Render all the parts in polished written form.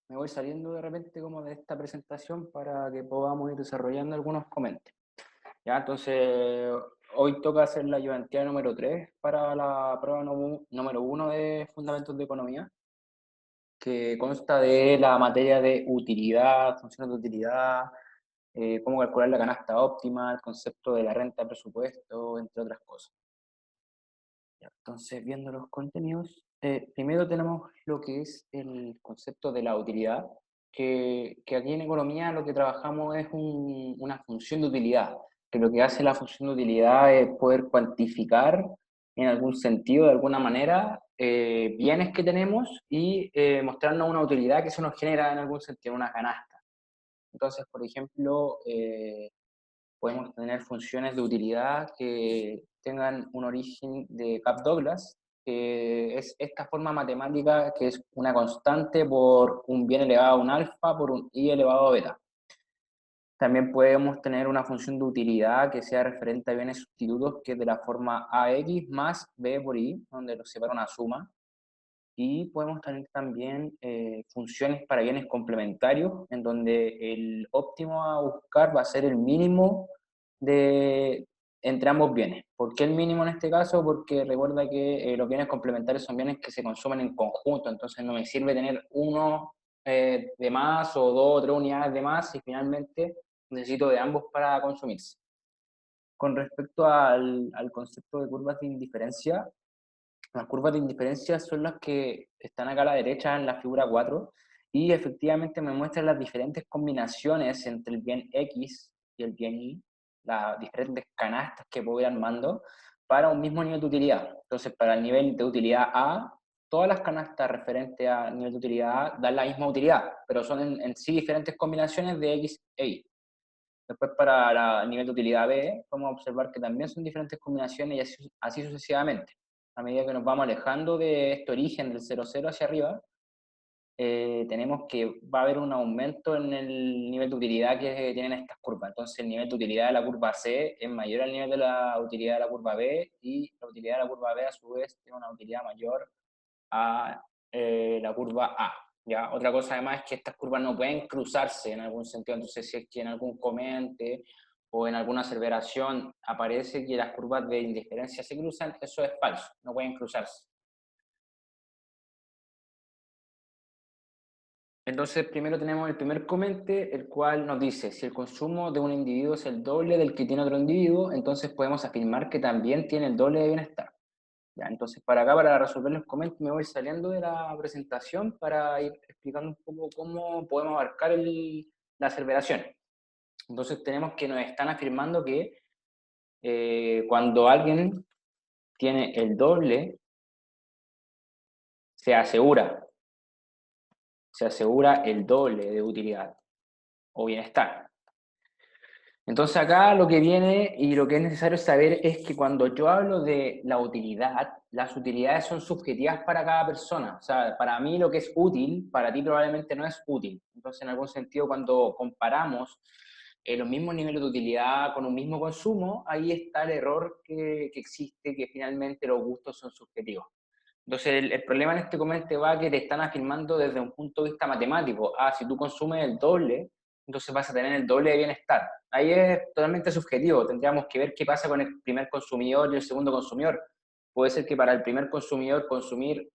me voy saliendo de repente como de esta presentación para que podamos ir desarrollando algunos comentarios. Ya, entonces, hoy toca hacer la ayudantía número 3 para la prueba número 1 de Fundamentos de Economía, que consta de la materia de utilidad, funciones de utilidad, cómo calcular la canasta óptima, el concepto de la renta de presupuesto, entre otras cosas. Ya, entonces, viendo los contenidos, primero tenemos lo que es el concepto de la utilidad, que aquí en economía lo que trabajamos es una función de utilidad, que lo que hace la función de utilidad es poder cuantificar en algún sentido, de alguna manera, bienes que tenemos y mostrarnos una utilidad que se nos genera en algún sentido, una canasta. Entonces, por ejemplo, podemos tener funciones de utilidad que tengan un origen de Capk-Douglas, que es esta forma matemática que es una constante por un bien elevado a un alfa por un i elevado a beta. También podemos tener una función de utilidad que sea referente a bienes sustitutos, que es de la forma ax más b por i, donde nos separa una suma. Y podemos tener también funciones para bienes complementarios, en donde el óptimo a buscar va a ser el mínimo de, entre ambos bienes. ¿Por qué el mínimo en este caso? Porque recuerda que los bienes complementarios son bienes que se consumen en conjunto, entonces no me sirve tener uno de más o dos o tres unidades de más y finalmente necesito de ambos para consumirse. Con respecto al concepto de curvas de indiferencia, las curvas de indiferencia son las que están acá a la derecha en la figura 4 y efectivamente me muestran las diferentes combinaciones entre el bien X y el bien Y, las diferentes canastas que puedo ir armando para un mismo nivel de utilidad. Entonces, para el nivel de utilidad A, todas las canastas referentes al nivel de utilidad A dan la misma utilidad, pero son en sí diferentes combinaciones de X e Y. Después, para el nivel de utilidad B, podemos observar que también son diferentes combinaciones y así sucesivamente. A medida que nos vamos alejando de este origen del 0,0 hacia arriba, tenemos que va a haber un aumento en el nivel de utilidad que tienen estas curvas. Entonces, el nivel de utilidad de la curva C es mayor al nivel de la utilidad de la curva B y la utilidad de la curva B, a su vez, tiene una utilidad mayor a la curva A. ¿Ya? Otra cosa además es que estas curvas no pueden cruzarse en algún sentido, entonces si es que en algún comente o en alguna aseveración aparece que las curvas de indiferencia se cruzan, eso es falso, no pueden cruzarse. Entonces primero tenemos el primer comente, el cual nos dice, si el consumo de un individuo es el doble del que tiene otro individuo, entonces podemos afirmar que también tiene el doble de bienestar. Ya, entonces, para acá, para resolver los comentarios, me voy saliendo de la presentación para ir explicando un poco cómo podemos abarcar la aseveración. Entonces, tenemos que nos están afirmando que cuando alguien tiene el doble, se asegura, se asegura el doble de utilidad o bienestar. Entonces acá lo que viene y lo que es necesario saber es que cuando yo hablo de la utilidad, las utilidades son subjetivas para cada persona. O sea, para mí lo que es útil, para ti probablemente no es útil. Entonces, en algún sentido, cuando comparamos los mismos niveles de utilidad con un mismo consumo, ahí está el error que existe, que finalmente los gustos son subjetivos. Entonces, el problema en este comente va que te están afirmando desde un punto de vista matemático. Ah, si tú consumes el doble, entonces vas a tener el doble de bienestar. Ahí es totalmente subjetivo. Tendríamos que ver qué pasa con el primer consumidor y el segundo consumidor. Puede ser que para el primer consumidor consumir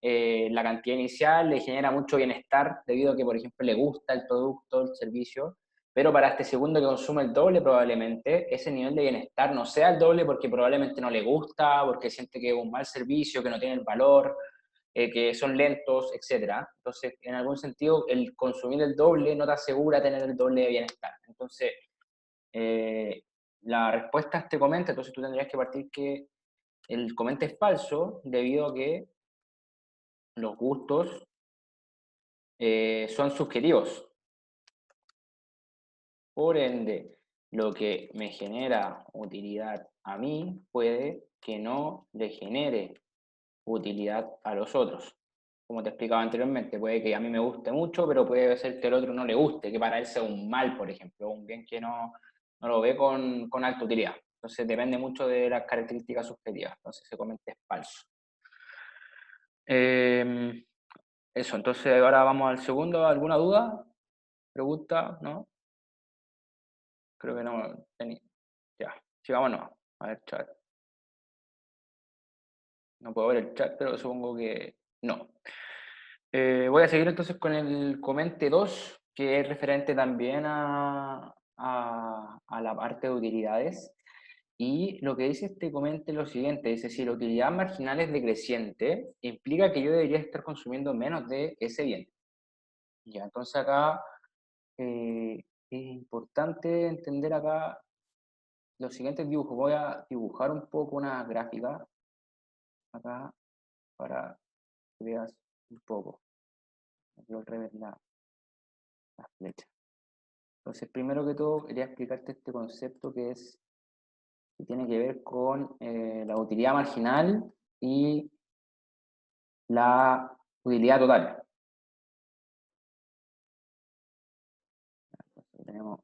la cantidad inicial le genera mucho bienestar debido a que, por ejemplo, le gusta el producto, el servicio, pero para este segundo que consume el doble probablemente ese nivel de bienestar no sea el doble porque probablemente no le gusta, porque siente que es un mal servicio, que no tiene el valor, que son lentos, etcétera. Entonces, en algún sentido, el consumir el doble no te asegura tener el doble de bienestar. Entonces, eh, la respuesta te comenta, entonces tú tendrías que partir que el comenta es falso debido a que los gustos son subjetivos. Por ende, lo que me genera utilidad a mí puede que no le genere utilidad a los otros. Como te explicaba anteriormente, puede que a mí me guste mucho, pero puede ser que al otro no le guste, que para él sea un mal, por ejemplo, un bien que no lo ve con alta utilidad. Entonces depende mucho de las características subjetivas. Entonces se comenta es falso. Eh, eso, entonces ahora vamos al segundo. ¿Alguna duda? ¿Pregunta? ¿No? Creo que no. Ya, sigámonos. A ver, chat. No puedo ver el chat, pero supongo que no. Voy a seguir entonces con el comente 2, que es referente también a la parte de utilidades. Y lo que dice este comente es lo siguiente, dice, si la utilidad marginal es decreciente, implica que yo debería estar consumiendo menos de ese bien. Ya, entonces acá es importante entender acá los siguientes dibujos. Voy a dibujar un poco una gráfica acá para que veas un poco. Voy a revés la flecha. Entonces, primero que todo, quería explicarte este concepto que tiene que ver con la utilidad marginal y la utilidad total. Entonces, tenemos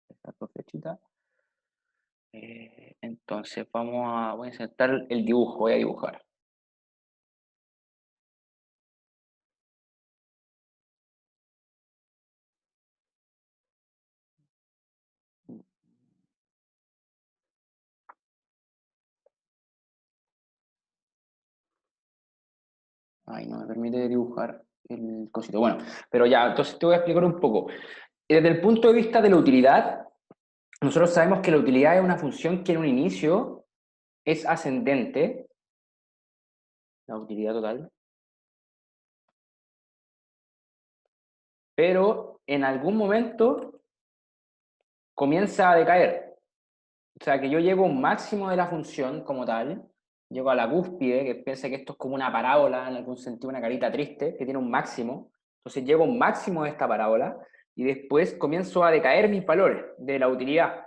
estas dos flechitas. Entonces, voy a insertar el dibujo, voy a dibujar. Ay, no me permite dibujar el cosito. Bueno, pero ya, entonces te voy a explicar un poco. Desde el punto de vista de la utilidad, nosotros sabemos que la utilidad es una función que en un inicio es ascendente, la utilidad total, pero en algún momento comienza a decaer. O sea, que yo llego a un máximo de la función como tal, llego a la cúspide, que piensa que esto es como una parábola, en algún sentido una carita triste, que tiene un máximo. Entonces llego a un máximo de esta parábola y después comienzo a decaer mis valores de la utilidad.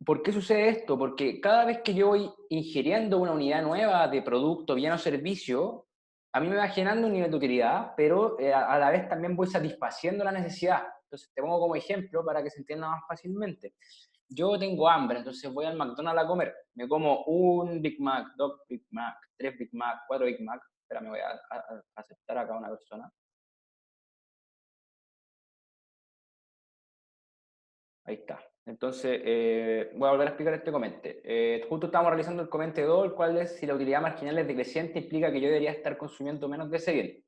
¿Por qué sucede esto? Porque cada vez que yo voy ingiriendo una unidad nueva de producto, bien o servicio, a mí me va generando un nivel de utilidad, pero a la vez también voy satisfaciendo la necesidad. Entonces, te pongo como ejemplo para que se entienda más fácilmente. Yo tengo hambre, entonces voy al McDonald's a comer. Me como un Big Mac, dos Big Mac, tres Big Mac, cuatro Big Mac. Espera, me voy a aceptar acá a una persona. Ahí está. Entonces, voy a volver a explicar este comente. Justo estábamos realizando el comente 2, el cual es si la utilidad marginal es decreciente, implica que yo debería estar consumiendo menos de ese bien.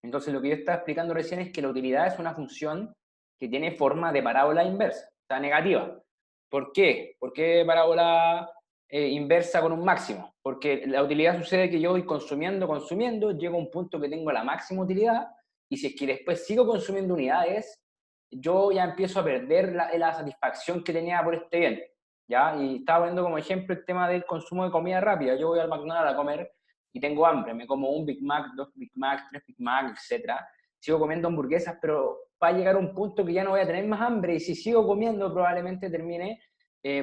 Entonces, lo que yo estaba explicando recién es que la utilidad es una función que tiene forma de parábola inversa, o sea, negativa. ¿Por qué? ¿Por qué parábola inversa con un máximo? Porque la utilidad sucede que yo voy consumiendo, consumiendo, llego a un punto que tengo la máxima utilidad, y si es que después sigo consumiendo unidades, yo ya empiezo a perder la satisfacción que tenía por este bien. ¿Ya? Y estaba poniendo como ejemplo el tema del consumo de comida rápida. Yo voy al McDonald's a comer y tengo hambre, me como un Big Mac, dos Big Mac, tres Big Mac, etcétera. Sigo comiendo hamburguesas, pero va a llegar un punto que ya no voy a tener más hambre y si sigo comiendo probablemente termine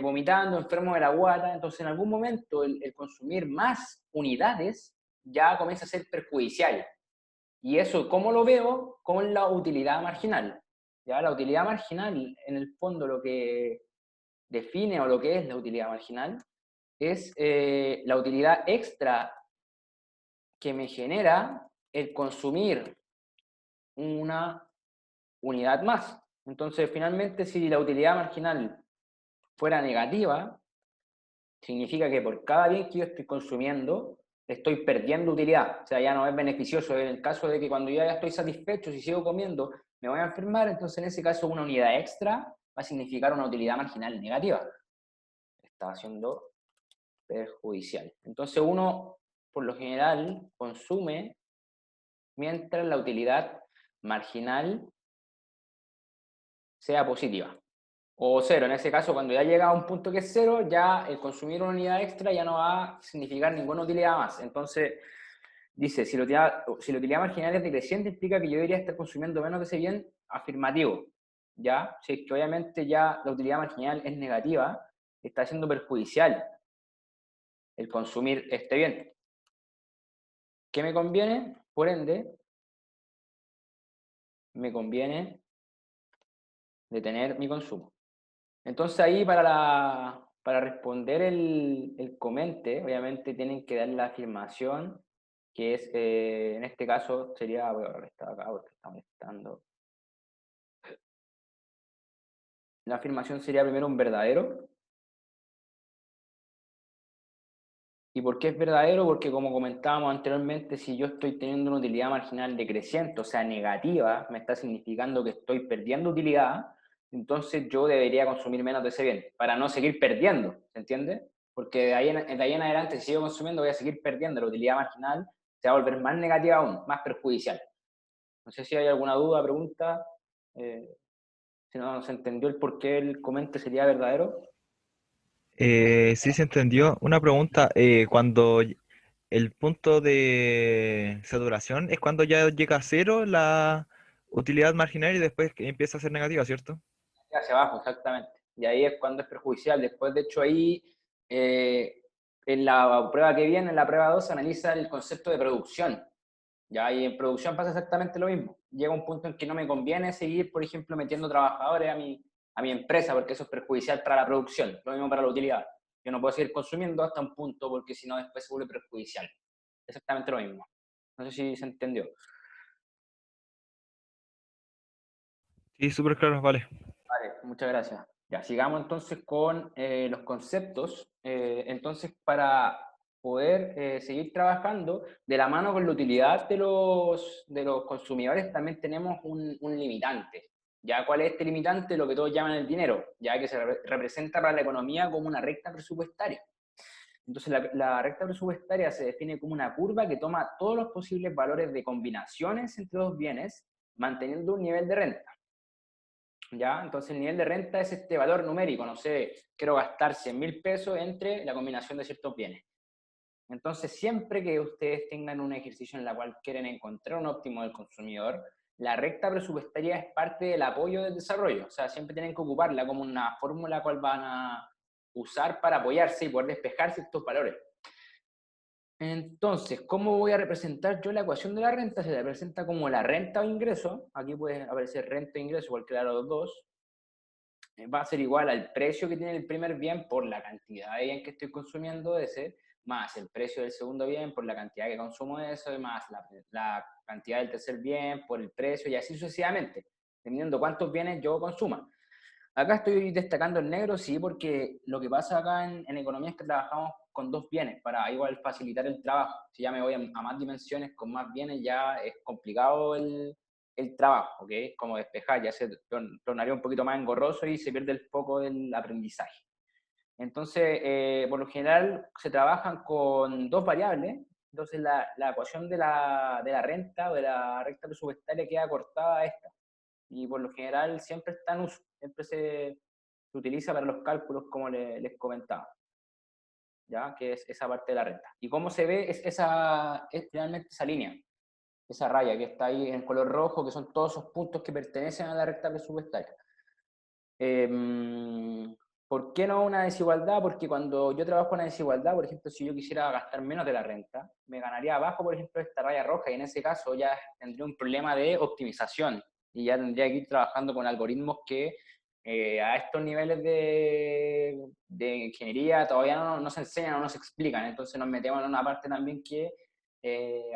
vomitando, enfermo de la guata. Entonces en algún momento el consumir más unidades ya comienza a ser perjudicial. Y eso, ¿cómo lo veo? Con la utilidad marginal. ¿Ya? La utilidad marginal, en el fondo, lo que define o lo que es la utilidad marginal es la utilidad extra que me genera el consumir una unidad más. Entonces, finalmente, si la utilidad marginal fuera negativa, significa que por cada bien que yo estoy consumiendo, estoy perdiendo utilidad. O sea, ya no es beneficioso. En el caso de que cuando yo ya estoy satisfecho, si sigo comiendo, me voy a enfermar, entonces en ese caso una unidad extra va a significar una utilidad marginal negativa. Está siendo perjudicial. Entonces uno, por lo general, consume mientras la utilidad marginal sea positiva. O cero, en ese caso, cuando ya llega a un punto que es cero, ya el consumir una unidad extra ya no va a significar ninguna utilidad más. Entonces, dice, si la utilidad marginal es decreciente, implica que yo debería estar consumiendo menos de ese bien afirmativo. ¿Ya? Si es que obviamente ya la utilidad marginal es negativa, está siendo perjudicial el consumir este bien. ¿Qué me conviene? Por ende, me conviene detener mi consumo. Entonces ahí para responder el comente, obviamente tienen que dar la afirmación que es, en este caso, sería, voy a borrar esta acá porque está molestando. La afirmación sería primero un verdadero. ¿Y por qué es verdadero? Porque como comentábamos anteriormente, si yo estoy teniendo una utilidad marginal decreciente, o sea, negativa, me está significando que estoy perdiendo utilidad, entonces yo debería consumir menos de ese bien, para no seguir perdiendo, ¿se entiende? Porque de ahí en adelante, si sigo consumiendo, voy a seguir perdiendo, la utilidad marginal se va a volver más negativa aún, más perjudicial. No sé si hay alguna duda, pregunta, eh, si no se entendió el por qué el comente sería verdadero. Sí se entendió. Una pregunta, cuando el punto de saturación es cuando ya llega a cero la utilidad marginal y después que empieza a ser negativa, ¿cierto? Hacia abajo, exactamente. Y ahí es cuando es perjudicial. Después, de hecho, ahí, eh, en la prueba que viene, en la prueba 2, se analiza el concepto de producción. ¿Ya? Y en producción pasa exactamente lo mismo. Llega un punto en que no me conviene seguir, por ejemplo, metiendo trabajadores a mi empresa, porque eso es perjudicial para la producción. Lo mismo para la utilidad. Yo no puedo seguir consumiendo hasta un punto, porque si no, después se vuelve perjudicial. Exactamente lo mismo. No sé si se entendió. Sí, súper claro, vale. Vale, muchas gracias. Ya, sigamos entonces con los conceptos. Entonces, para poder seguir trabajando de la mano con la utilidad de los consumidores, también tenemos un limitante. ¿Ya? ¿Cuál es este limitante? Lo que todos llaman el dinero, ya que se representa para la economía como una recta presupuestaria. Entonces, la recta presupuestaria se define como una curva que toma todos los posibles valores de combinaciones entre dos bienes, manteniendo un nivel de renta. ¿Ya? Entonces el nivel de renta es este valor numérico, no sé, quiero gastar 100.000 pesos entre la combinación de ciertos bienes. Entonces siempre que ustedes tengan un ejercicio en el cual quieren encontrar un óptimo del consumidor, la recta presupuestaria es parte del apoyo del desarrollo, o sea, siempre tienen que ocuparla como una fórmula cual van a usar para apoyarse y poder despejar ciertos valores. Entonces, ¿cómo voy a representar yo la ecuación de la renta? Se representa como la renta o ingreso, aquí puede aparecer renta o ingreso, cualquiera de los dos, va a ser igual al precio que tiene el primer bien por la cantidad de bien que estoy consumiendo ese, más el precio del segundo bien por la cantidad que consumo de eso, y más la cantidad del tercer bien por el precio, y así sucesivamente, dependiendo cuántos bienes yo consuma. Acá estoy destacando el negro, sí, porque lo que pasa acá en economía es que trabajamos con dos bienes para igual facilitar el trabajo. Si ya me voy a más dimensiones con más bienes, ya es complicado el trabajo, ¿ok? Como despejar, ya se tornaría un poquito más engorroso y se pierde el foco del aprendizaje. Entonces, por lo general, se trabajan con dos variables. Entonces, la ecuación de la renta o de la recta presupuestaria queda cortada a esta. Y por lo general, siempre está en uso. Siempre se utiliza para los cálculos, como les comentaba. ¿Ya? Que es esa parte de la renta. Y cómo se ve es realmente esa línea, esa raya que está ahí en color rojo, que son todos esos puntos que pertenecen a la recta presupuestaria. ¿Por qué no una desigualdad? Porque cuando yo trabajo una desigualdad, por ejemplo, si yo quisiera gastar menos de la renta, me ganaría abajo, por ejemplo, esta raya roja, y en ese caso ya tendría un problema de optimización, y ya tendría que ir trabajando con algoritmos que a estos niveles de ingeniería todavía no se enseñan o no se explican, entonces nos metemos en una parte también que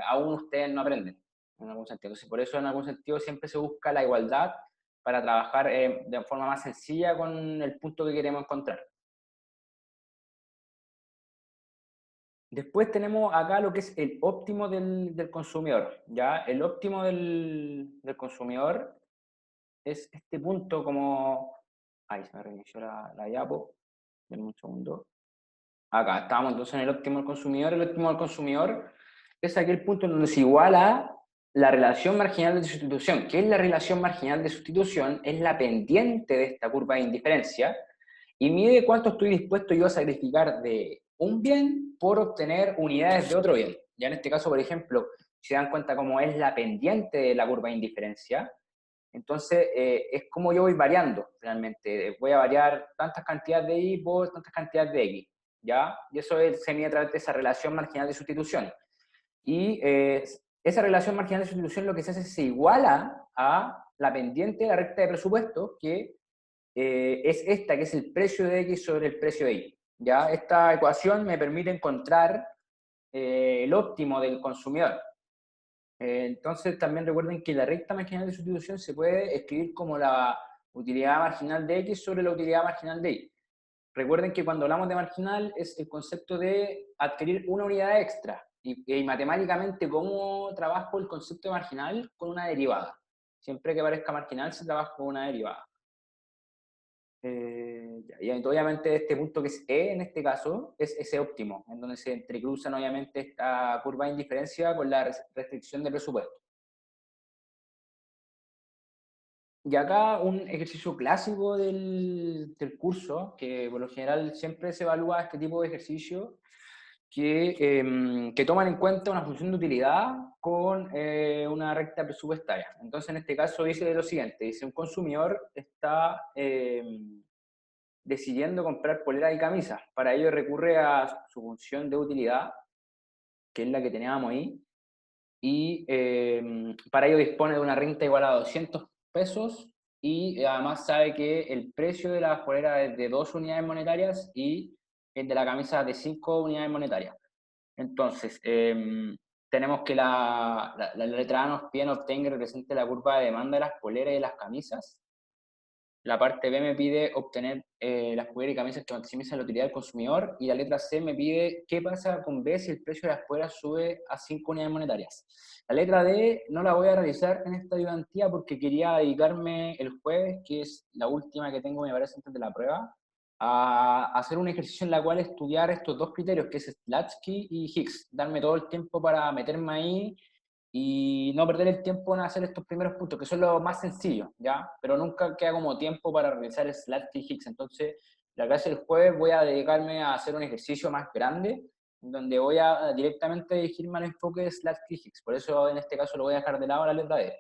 aún ustedes no aprenden, en algún sentido. Entonces, por eso en algún sentido siempre se busca la igualdad para trabajar de forma más sencilla con el punto que queremos encontrar. Después tenemos acá lo que es el óptimo del consumidor. ¿Ya? El óptimo del consumidor es este punto como... Ahí se me reinició la diapo. Denme un segundo. Acá estamos entonces en el óptimo del consumidor. El óptimo del consumidor es aquel punto en donde se iguala la relación marginal de sustitución. ¿Qué es la relación marginal de sustitución? Es la pendiente de esta curva de indiferencia y mide cuánto estoy dispuesto yo a sacrificar de un bien por obtener unidades de otro bien. Ya en este caso, por ejemplo, si se dan cuenta cómo es la pendiente de la curva de indiferencia, entonces es como yo voy variando realmente. Voy a variar tantas cantidades de Y por tantas cantidades de X. ¿Ya? Y eso se mide a través de esa relación marginal de sustitución. Y esa relación marginal de sustitución lo que se hace es se iguala a la pendiente de la recta de presupuesto, que es esta, que es el precio de X sobre el precio de Y. ¿Ya? Esta ecuación me permite encontrar el óptimo del consumidor. Entonces también recuerden que la recta marginal de sustitución se puede escribir como la utilidad marginal de X sobre la utilidad marginal de Y. Recuerden que cuando hablamos de marginal es el concepto de adquirir una unidad extra. Y matemáticamente, ¿cómo trabajo el concepto de marginal? Con una derivada. Siempre que parezca marginal se trabaja con una derivada. Y obviamente este punto que es E en este caso es ese óptimo, en donde se entrecruzan obviamente esta curva de indiferencia con la restricción de presupuesto. Y acá un ejercicio clásico del curso, que por lo general siempre se evalúa este tipo de ejercicio, que toman en cuenta una función de utilidad con una recta presupuestaria. Entonces en este caso dice lo siguiente, dice un consumidor está decidiendo comprar poleras y camisas. Para ello recurre a su función de utilidad, que es la que teníamos ahí, y para ello dispone de una renta igual a 200 pesos y además sabe que el precio de la polera es de 2 unidades monetarias y el de la camisa de 5 unidades monetarias. Entonces, tenemos que la letra A nos pide obtener que represente la curva de demanda de las poleras y de las camisas. La parte B me pide obtener las poleras y camisas que maximizan la utilidad del consumidor. Y la letra C me pide qué pasa con B si el precio de las poleras sube a 5 unidades monetarias. La letra D no la voy a realizar en esta ayudantía porque quería dedicarme el jueves, que es la última que tengo, me parece, antes de la prueba, a hacer un ejercicio en la cual estudiar estos dos criterios, que es Slutsky y Higgs. Darme todo el tiempo para meterme ahí y no perder el tiempo en hacer estos primeros puntos, que son los más sencillos, ¿ya? Pero nunca queda como tiempo para realizar Slutsky y Higgs. Entonces, la clase del jueves voy a dedicarme a hacer un ejercicio más grande, donde voy a directamente dirigirme al enfoque de Slutsky y Higgs. Por eso, en este caso, lo voy a dejar de lado la letra D.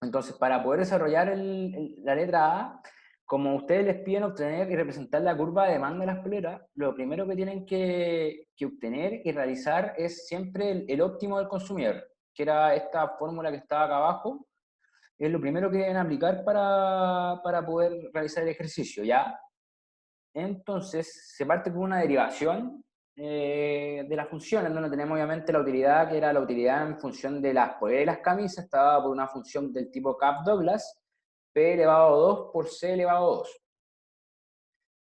Entonces, para poder desarrollar la letra A, como ustedes les piden obtener y representar la curva de demanda de las poleras, lo primero que tienen que obtener y realizar es siempre el óptimo del consumidor, que era esta fórmula que estaba acá abajo. Es lo primero que deben aplicar para poder realizar el ejercicio, ¿ya? Entonces, se parte con una derivación de la función, en donde tenemos obviamente la utilidad, que era la utilidad en función de las poleras y las camisas, estaba por una función del tipo Kapf-Douglas, P elevado a 2 por C elevado a 2.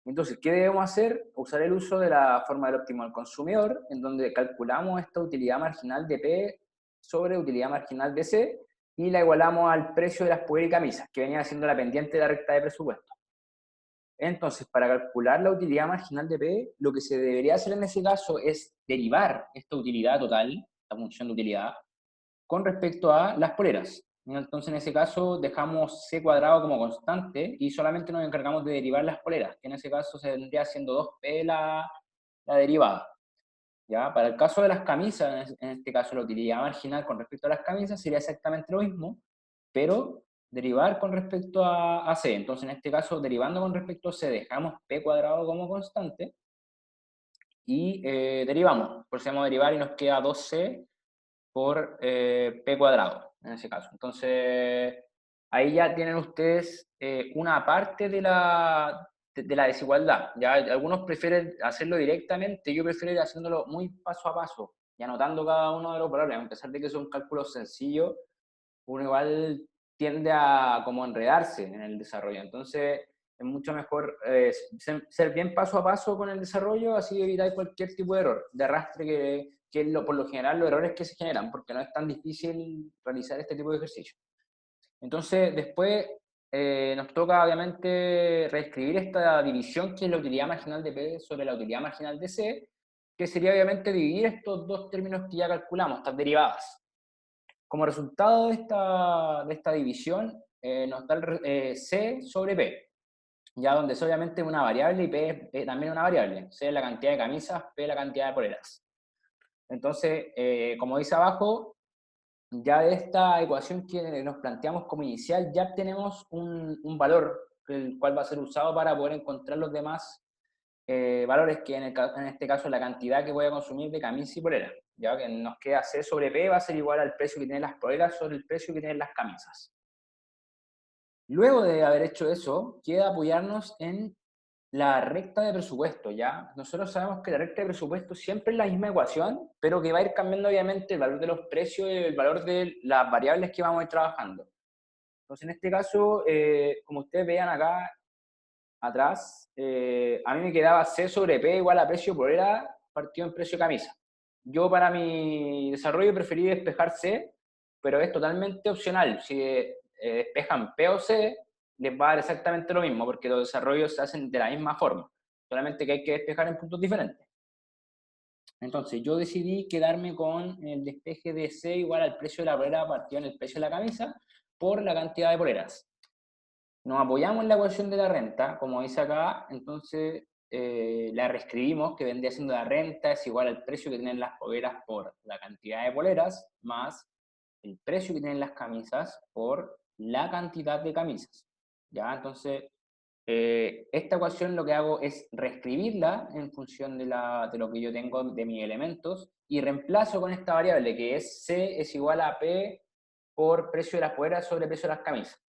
Entonces, ¿qué debemos hacer? Usar el uso de la forma del óptimo del consumidor, en donde calculamos esta utilidad marginal de P sobre utilidad marginal de C, y la igualamos al precio de las poleras y camisas, que venía siendo la pendiente de la recta de presupuesto. Entonces, para calcular la utilidad marginal de P, lo que se debería hacer en ese caso es derivar esta utilidad total, esta función de utilidad, con respecto a las poleras. Entonces, en ese caso, dejamos C cuadrado como constante y solamente nos encargamos de derivar las poleras, que en ese caso se vendría siendo 2P la derivada. ¿Ya? Para el caso de las camisas, en este caso la utilidad marginal con respecto a las camisas sería exactamente lo mismo, pero derivar con respecto a C. Entonces, en este caso, derivando con respecto a C, dejamos P cuadrado como constante y derivamos. Procedemos a derivar y nos queda 2C por P cuadrado, en ese caso. Entonces, ahí ya tienen ustedes una parte de la desigualdad. ¿Ya? Algunos prefieren hacerlo directamente, yo prefiero ir haciéndolo muy paso a paso y anotando cada uno de los valores, a pesar de que son cálculos sencillos, uno igual tiende a como enredarse en el desarrollo. Entonces, es mucho mejor ser bien paso a paso con el desarrollo, así evitar cualquier tipo de error, de arrastre que es por lo general los errores que se generan, porque no es tan difícil realizar este tipo de ejercicio. Entonces, después nos toca obviamente reescribir esta división, que es la utilidad marginal de P sobre la utilidad marginal de C, que sería obviamente dividir estos dos términos que ya calculamos, estas derivadas. Como resultado de esta división, nos da C sobre P, ya donde es obviamente una variable y P es también una variable. C es la cantidad de camisas, P es la cantidad de poleras. Entonces, como dice abajo, ya de esta ecuación que nos planteamos como inicial, ya tenemos un valor, el cual va a ser usado para poder encontrar los demás valores, que en este caso es la cantidad que voy a consumir de camisas y poleras. Ya que nos queda C sobre P va a ser igual al precio que tienen las poleras sobre el precio que tienen las camisas. Luego de haber hecho eso, queda apoyarnos en la recta de presupuesto, ¿ya? Nosotros sabemos que la recta de presupuesto siempre es la misma ecuación, pero que va a ir cambiando obviamente el valor de los precios y el valor de las variables que vamos a ir trabajando. Entonces, en este caso, como ustedes vean acá atrás, a mí me quedaba C sobre P igual a precio por polera partido en precio camisa. Yo para mi desarrollo preferí despejar C, pero es totalmente opcional. Si despejan P o C, les va a dar exactamente lo mismo, porque los desarrollos se hacen de la misma forma, solamente que hay que despejar en puntos diferentes. Entonces yo decidí quedarme con el despeje de C igual al precio de la polera partido en el precio de la camisa por la cantidad de poleras. Nos apoyamos en la ecuación de la renta, como dice acá, entonces la reescribimos, que vendría siendo la renta es igual al precio que tienen las poleras por la cantidad de poleras, más el precio que tienen las camisas por la cantidad de camisas. ¿Ya? Entonces, esta ecuación lo que hago es reescribirla en función de lo que yo tengo de mis elementos y reemplazo con esta variable que es C es igual a P por precio de las poleras sobre precio de las camisas.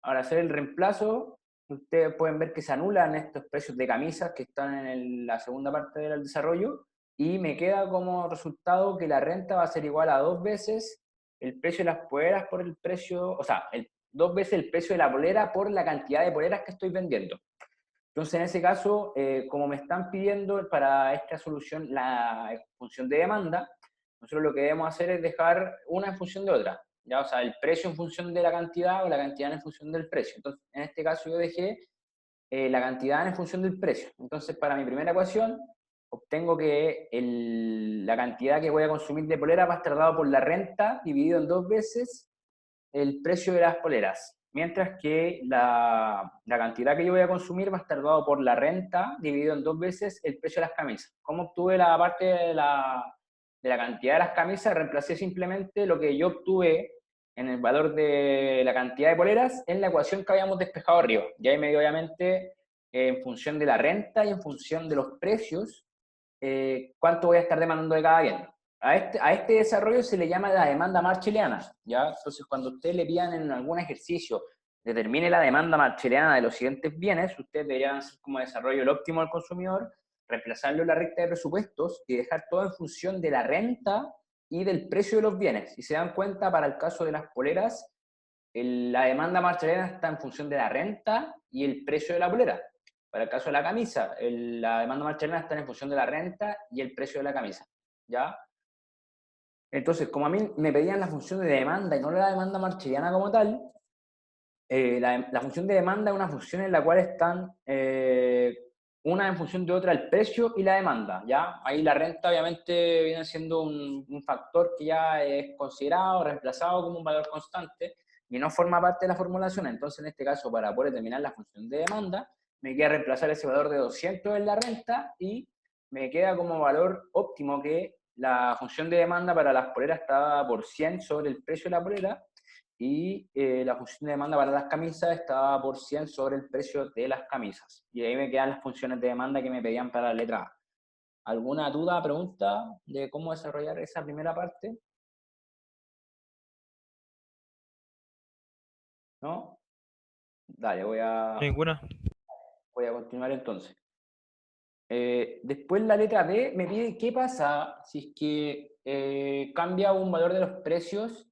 Ahora, hacer el reemplazo, ustedes pueden ver que se anulan estos precios de camisas que están en la segunda parte del desarrollo y me queda como resultado que la renta va a ser igual a 2 veces el precio de las poleras por el precio, o sea, 2 veces el precio de la polera por la cantidad de poleras que estoy vendiendo. Entonces, en ese caso, como me están pidiendo para esta solución la función de demanda, nosotros lo que debemos hacer es dejar una en función de otra. ¿Ya? O sea, el precio en función de la cantidad o la cantidad en función del precio. Entonces, en este caso yo dejé la cantidad en función del precio. Entonces, para mi primera ecuación, obtengo que la cantidad que voy a consumir de polera va a estar dado por la renta dividido en 2 veces el precio de las poleras, mientras que la cantidad que yo voy a consumir va a estar dado por la renta dividido en 2 veces el precio de las camisas. ¿Cómo obtuve la parte de la cantidad de las camisas? Reemplacé simplemente lo que yo obtuve en el valor de la cantidad de poleras en la ecuación que habíamos despejado arriba. Y ahí me dio obviamente en función de la renta y en función de los precios, cuánto voy a estar demandando de cada bien. A este desarrollo se le llama la demanda marcheliana, ¿ya? Entonces, cuando ustedes le pidan en algún ejercicio determine la demanda marcheliana de los siguientes bienes, ustedes deberían hacer como desarrollo el óptimo del consumidor, reemplazarlo en la recta de presupuestos y dejar todo en función de la renta y del precio de los bienes. Si se dan cuenta, para el caso de las poleras, la demanda marcheliana está en función de la renta y el precio de la polera. Para el caso de la camisa, la demanda marcheliana está en función de la renta y el precio de la camisa, ¿ya? Entonces, como a mí me pedían la función de demanda y no la demanda marcheliana como tal, la función de demanda es una función en la cual están una en función de otra el precio y la demanda, ¿ya? Ahí la renta obviamente viene siendo un factor que ya es considerado, reemplazado como un valor constante y no forma parte de la formulación. Entonces, en este caso, para poder determinar la función de demanda, me queda reemplazar ese valor de 200 en la renta y me queda como valor óptimo que la función de demanda para las poleras está por 100 sobre el precio de la polera y la función de demanda para las camisas estaba por 100 sobre el precio de las camisas. Y ahí me quedan las funciones de demanda que me pedían para la letra A. ¿Alguna duda, pregunta de cómo desarrollar esa primera parte? ¿No? Dale, Ninguna. voy a continuar entonces. Después la letra B me pide qué pasa si es que cambia un valor de los precios,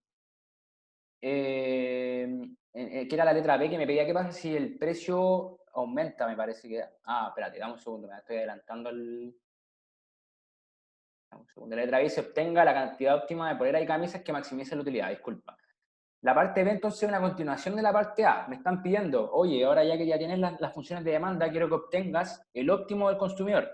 que era la letra B, que me pedía qué pasa si el precio aumenta, me parece que... Ah, espérate, dame un segundo, me estoy adelantando dame un segundo. La letra B se obtenga la cantidad óptima de poleras y camisas que maximice la utilidad, disculpa. La parte B entonces es una continuación de la parte A. Me están pidiendo, oye, ahora ya que ya tienes las funciones de demanda, quiero que obtengas el óptimo del consumidor.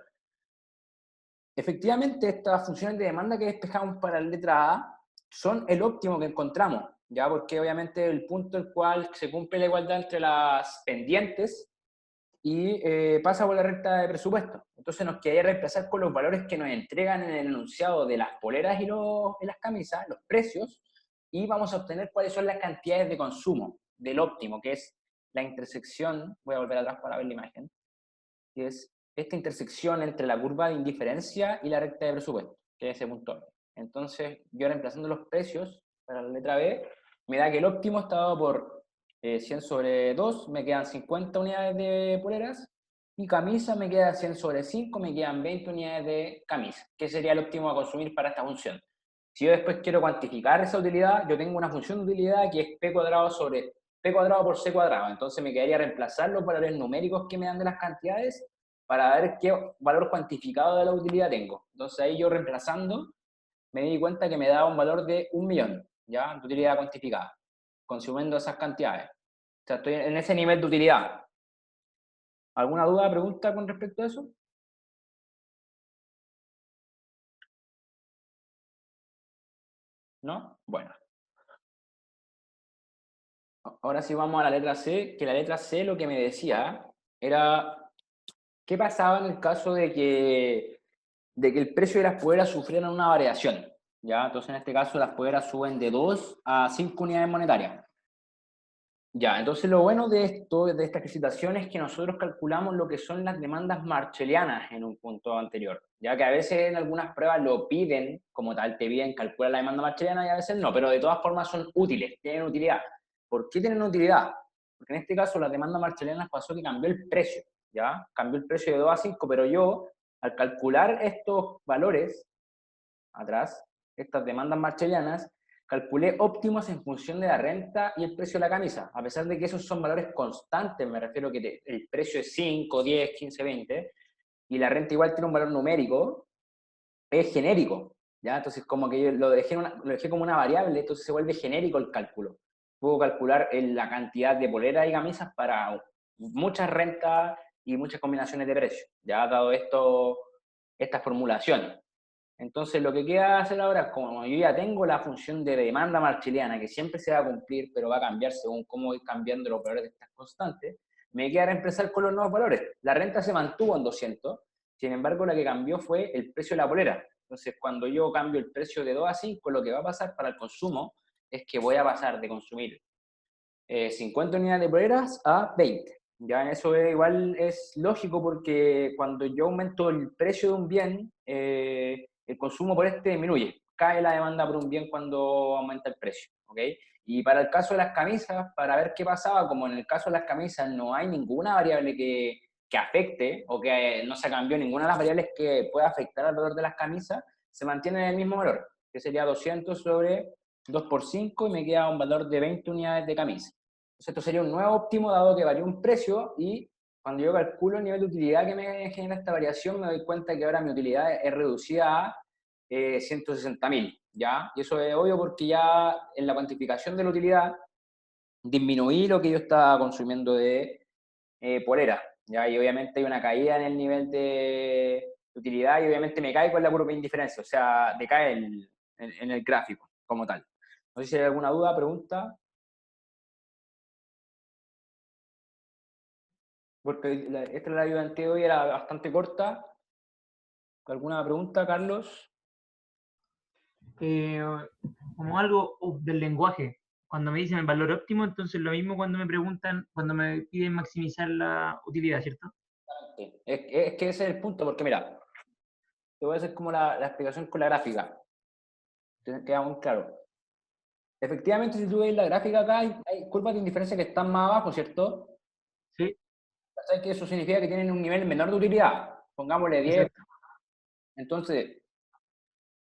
Efectivamente, estas funciones de demanda que despejamos para la letra A son el óptimo que encontramos, ya porque obviamente el punto el cual se cumple la igualdad entre las pendientes y pasa por la recta de presupuesto. Entonces nos quedaría reemplazar con los valores que nos entregan en el enunciado de las poleras y las camisas, los precios, y vamos a obtener cuáles son las cantidades de consumo del óptimo, que es la intersección, voy a volver atrás para ver la imagen, que es esta intersección entre la curva de indiferencia y la recta de presupuesto, que es ese punto. Entonces, yo reemplazando los precios para la letra B, me da que el óptimo está dado por 100 sobre 2, me quedan 50 unidades de poleras, y camisa me queda 100 sobre 5, me quedan 20 unidades de camisa, que sería el óptimo a consumir para esta función. Si yo después quiero cuantificar esa utilidad, yo tengo una función de utilidad que es P cuadrado sobre P cuadrado por C cuadrado. Entonces me quedaría reemplazar los valores numéricos que me dan de las cantidades para ver qué valor cuantificado de la utilidad tengo. Entonces ahí yo reemplazando me di cuenta que me daba un valor de 1.000.000, ¿ya? De utilidad cuantificada, consumiendo esas cantidades. O sea, estoy en ese nivel de utilidad. ¿Alguna duda, pregunta con respecto a eso? ¿No? Bueno. Ahora sí vamos a la letra C, que la letra C lo que me decía era qué pasaba en el caso de que el precio de las poderas sufrieran una variación, ¿ya? Entonces en este caso las poderas suben de 2 a 5 unidades monetarias. Ya, entonces lo bueno de esto, de esta excitación, es que nosotros calculamos lo que son las demandas marshallianas en un punto anterior, ya que a veces en algunas pruebas lo piden, como tal, te piden calcular la demanda marshalliana y a veces no, pero de todas formas son útiles, tienen utilidad. ¿Por qué tienen utilidad? Porque en este caso la demanda marshalliana pasó que cambió el precio, ¿ya? Cambió el precio de 2 a 5, pero yo, al calcular estos valores atrás, estas demandas marshallianas, calculé óptimos en función de la renta y el precio de la camisa, a pesar de que esos son valores constantes, me refiero que el precio es 5, 10, 15, 20, y la renta igual tiene un valor numérico, es genérico, ¿ya? Entonces como que yo lo dejé como una variable, entonces se vuelve genérico el cálculo. Puedo calcular la cantidad de poleras y camisas para muchas rentas y muchas combinaciones de precios, ya dado esto, esta formulación. Entonces, lo que queda hacer ahora, como yo ya tengo la función de demanda marchiliana, que siempre se va a cumplir, pero va a cambiar según cómo voy cambiando los valores de estas constantes, me queda reemplazar con los nuevos valores. La renta se mantuvo en 200, sin embargo, la que cambió fue el precio de la polera. Entonces, cuando yo cambio el precio de 2 a 5, lo que va a pasar para el consumo es que voy a pasar de consumir 50 unidades de poleras a 20. Ya eso igual es lógico porque cuando yo aumento el precio de un bien, el consumo por este disminuye. Cae la demanda por un bien cuando aumenta el precio. ¿Ok? Y para el caso de las camisas, para ver qué pasaba, como en el caso de las camisas no hay ninguna variable que afecte o que no se cambió ninguna de las variables que pueda afectar al valor de las camisas, se mantiene en el mismo valor, que sería 200 sobre 2 por 5 y me queda un valor de 20 unidades de camisa. Entonces, esto sería un nuevo óptimo dado que varía un precio y cuando yo calculo el nivel de utilidad que me genera esta variación, me doy cuenta que ahora mi utilidad es reducida a 160.000, ¿ya? Y eso es obvio porque ya en la cuantificación de la utilidad disminuí lo que yo estaba consumiendo de polera, ¿ya? Y obviamente hay una caída en el nivel de utilidad y obviamente me cae con la curva de indiferencia, o sea, decae en el gráfico como tal. No sé si hay alguna duda, pregunta. Porque esta la ayudante de hoy era bastante corta. ¿Alguna pregunta, Carlos? Eh, Como algo del lenguaje. Cuando me dicen el valor óptimo, entonces lo mismo cuando me preguntan, cuando me piden maximizar la utilidad, ¿cierto? Sí. Es que ese es el punto, porque mira, te voy a hacer como la explicación con la gráfica. Te queda muy claro. Efectivamente, si tú ves la gráfica acá, hay curvas de indiferencia que están más abajo, ¿cierto? Sí, ¿Sabes que eso significa que tienen un nivel menor de utilidad? Pongámosle 10. exacto. Entonces,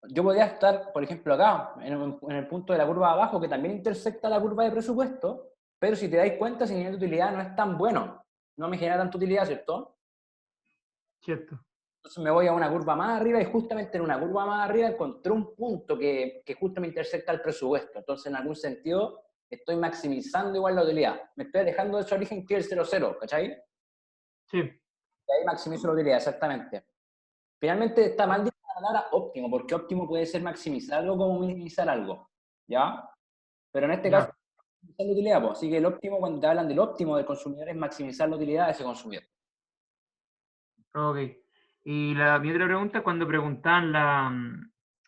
yo podría estar, por ejemplo, acá, en el punto de la curva de abajo, que también intersecta la curva de presupuesto, pero si te dais cuenta, ese nivel de utilidad no es tan bueno. No me genera tanta utilidad, ¿cierto? Cierto. Entonces me voy a una curva más arriba y justamente en una curva más arriba encontré un punto que justo me intersecta el presupuesto. Entonces, en algún sentido, estoy maximizando igual la utilidad. Me estoy alejando de ese origen que es el 0,0, ¿cachai? Sí, Y ahí maximizo la utilidad, exactamente. Finalmente está mal dicha la palabra óptimo, porque óptimo puede ser maximizar algo como minimizar algo, ¿ya? Pero en este caso, ya. maximizar la utilidad, pues. Así que el óptimo, cuando te hablan del óptimo del consumidor, es maximizar la utilidad de ese consumidor. Ok. Y mi otra pregunta, cuando preguntaban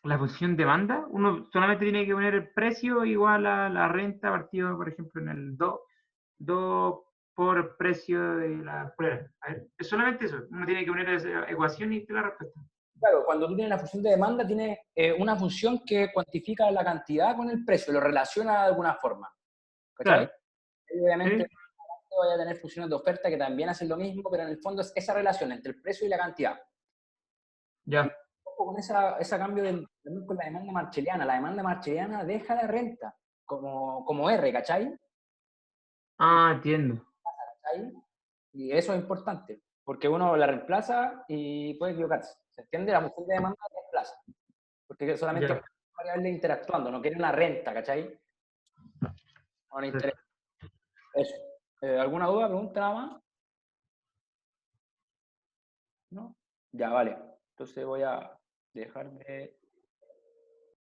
la función demanda, uno solamente tiene que poner el precio igual a la renta partido, por ejemplo, en el 2 por precio de la prueba. A ver, es solamente eso. Uno tiene que poner esa ecuación y te la respuesta. Claro, cuando tú tienes la función de demanda, tienes una función que cuantifica la cantidad con el precio, lo relaciona de alguna forma. ¿Cachai? Claro. Y obviamente ¿Sí? vaya a tener funciones de oferta que también hacen lo mismo, pero en el fondo es esa relación entre el precio y la cantidad. Ya. Con ese cambio también con la demanda marshalliana. La demanda marshalliana deja la renta como R, ¿cachai? Ah, entiendo. ¿Cachai? Y eso es importante, porque uno la reemplaza y puede equivocarse. ¿Se entiende? La función de demanda la reemplaza, porque solamente Ya. variables interactuando, no quiere una renta, ¿cachai? No le interesa. Eso. ¿Alguna duda, pregunta nada más? ¿No? Ya, vale. Entonces voy a dejar de